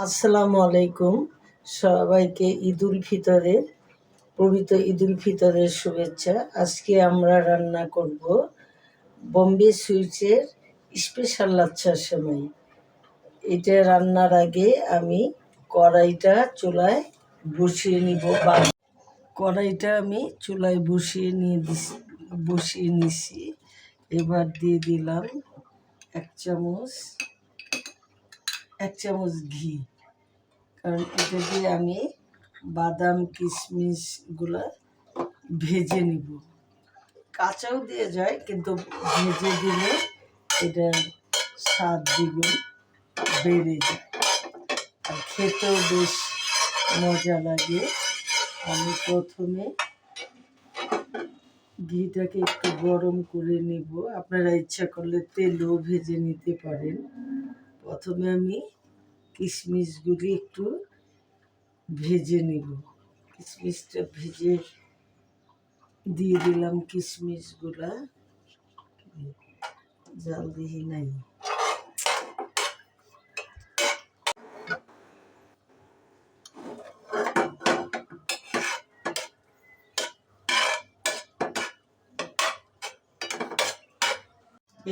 আসসালামু আলাইকুম। সবাইকে পবিত্র ঈদুল ফিতরের শুভেচ্ছা। আজকে আমরা রান্না করব বোম্বে সুইটসের স্পেশাল লাচ্ছা সেমাই। এটা রান্নার আগে আমি কড়াইটা চুলায় বসিয়ে নিব বা কড়াইটা আমি চুলায় বসিয়ে নিছি। এবার দিয়ে দিলাম এক চামচ ঘি, কারণ এটা দিয়ে আমি বাদাম কিশমিশগুলা ভেজে নিব। কাঁচাও দিয়ে যায়, কিন্তু ভেজে দিলে এটার স্বাদ দ্বিগুণ বেড়ে যায় আর খেতেও বেশ মজা লাগে। আমি প্রথমে ঘিটাকে একটু গরম করে নিব। আপনারা ইচ্ছা করলে তেলও ভেজে নিতে পারেন। প্রথমে আমি কিশমিশগুলি একটু ভেজে নিব। কিশমিশটা ভেজে দিয়ে দিলাম। কিশমিশগুলা জাল দিই নাই।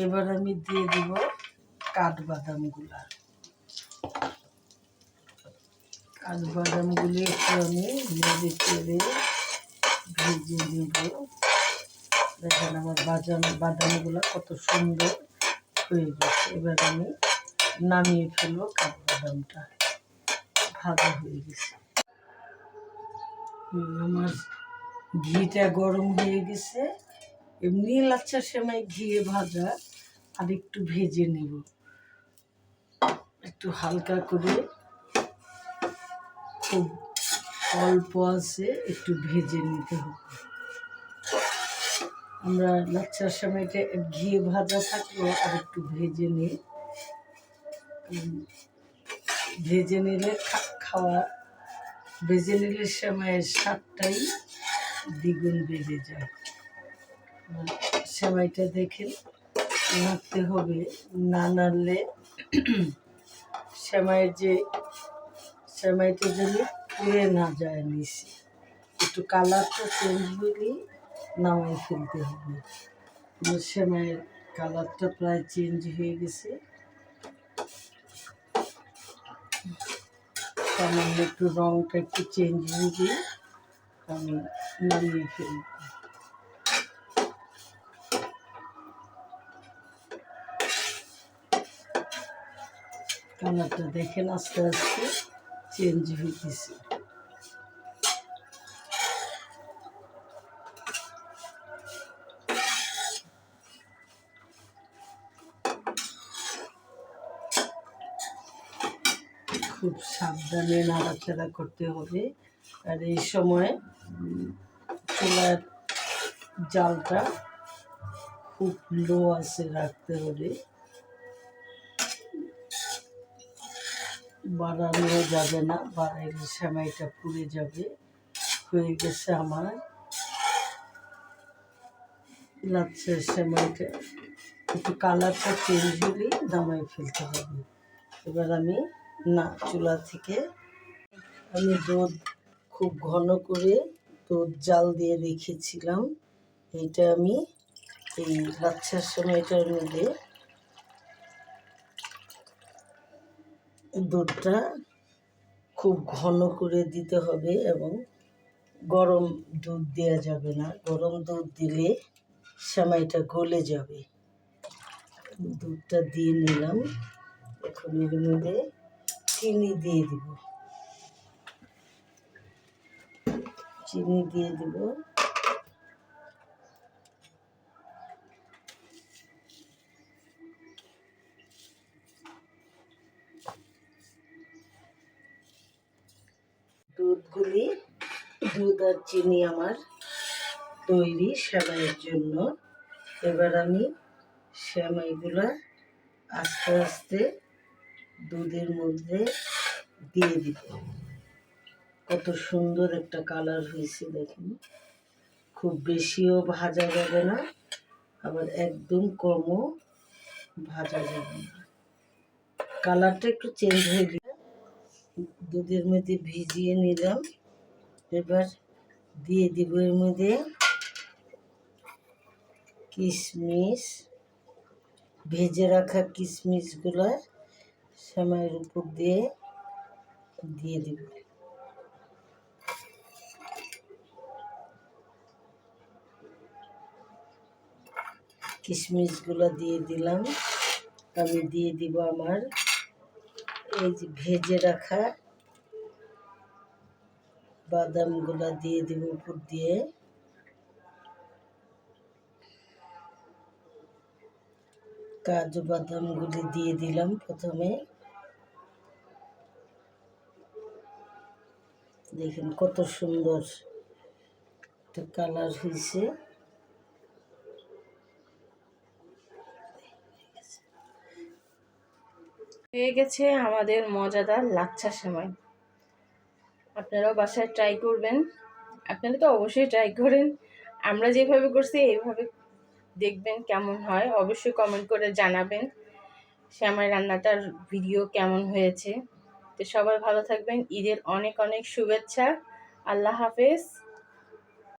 এবার আমি দিয়ে দিব কাঠবাদামগুলা। কাঠবাদামগুলি একটু আমি নেড়ে চেড়ে ভেজে নেব। দেখেন আমার বাদামগুলো কত সুন্দর হয়ে গেছে। এবার আমি নামিয়ে ফেলবো। কাঠবাদামটা ভাজা হয়ে গেছে। আমার ঘিটা গরম হয়ে গেছে। এমনি লাচ্ছা সেমাই ঘিয়ে ভাজা, আর একটু ভেজে নেব। একটু হালকা করে, খুব অল্প আছে একটু ভেজে নিতে হবে। আমরা লাচ্ছার সময়টা ঘিয়ে ভাজা থাকলে আর একটু ভেজে নিই। ভেজে নিলে সেমাইয়ের স্বাদটাই দ্বিগুণ বেড়ে যায়। সেমাইটা দেখে নাড়তে হবে, না নাড়লে সেমাইটা যেন পুড়ে না যায় নিচে। একটু কালারটা চেঞ্জ হলেই নামাই ফেলতে হবে। সেমাইয়ের কালারটা প্রায় চেঞ্জ হয়ে গেছে। সামান্য একটু রঙটা একটু চেঞ্জ হয়ে গিয়ে আমি নামিয়ে ফেলব। কালারটা দেখেন আস্তে আস্তে চেঞ্জ হইতেছে। খুব সাবধানে নাড়াচাড়া করতে হবে। আর এই সময় চুলার জালটা খুব লো আছে রাখতে হবে, বাড়ানো যাবে না। বাড়াইলে সেমাইটা পুড়ে যাবে। হয়ে গেছে আমার লাচ্ছার সেমাইটা। একটু কালারটা চেঞ্জ হলেই নামাই ফেলতে হবে। এবার আমি চুলা থেকে আমি দুধ খুব ঘন করে জাল দিয়ে রেখেছিলাম। এইটা আমি এই লাচ্ছার সেমাইটার মধ্যে দুধটা খুব ঘন করে দিতে হবে, এবং গরম দুধ দেওয়া যাবে না। গরম দুধ দিলে সেমাইটা গলে যাবে। দুধটা দিয়ে নিলাম। এখন এর মধ্যে চিনি দিয়ে দিব। দুধ আর চিনি আমার তৈরি সেমাইয়ের জন্য। এবার আমি সেমাইগুলা আস্তে আস্তে দুধের মধ্যে দিয়ে দিব। কত সুন্দর একটা কালার হয়েছে দেখুন। খুব বেশিও ভাজা যাবে না, আবার একদম কমও ভাজা যাবে না। কালারটা একটু চেঞ্জ হয়ে গেলে দুধের মধ্যে ভিজিয়ে নিলাম। এবার দিয়ে দিব এর মধ্যে কিশমিশ, ভেজে রাখা কিশমিশগুলো সেমাইয়ের উপর দিয়ে দিব। কিশমিশগুলো দিয়ে দিলাম। আমি দিয়ে দিব আমার এই যে ভেজে রাখা বাদামগুলো দিয়ে দিব উপর দিয়ে। কাজু বাদামগুলি দিয়ে দিলাম প্রথমে। দেখেন কত সুন্দর একটা কালার হয়েছে। হয়ে গেছে আমাদের মজাদার লাচ্ছা সেমাই। আপনারাও বাসায় ট্রাই করবেন। আপনারা তো অবশ্যই ট্রাই করেন। আমরা যেভাবে করছি এইভাবে দেখবেন কেমন হয়। অবশ্যই কমেন্ট করে জানাবেন সেমাই রান্নাটার ভিডিও কেমন হয়েছে। তো সবাই ভালো থাকবেন। ঈদের অনেক অনেক শুভেচ্ছা। আল্লাহ হাফেজ।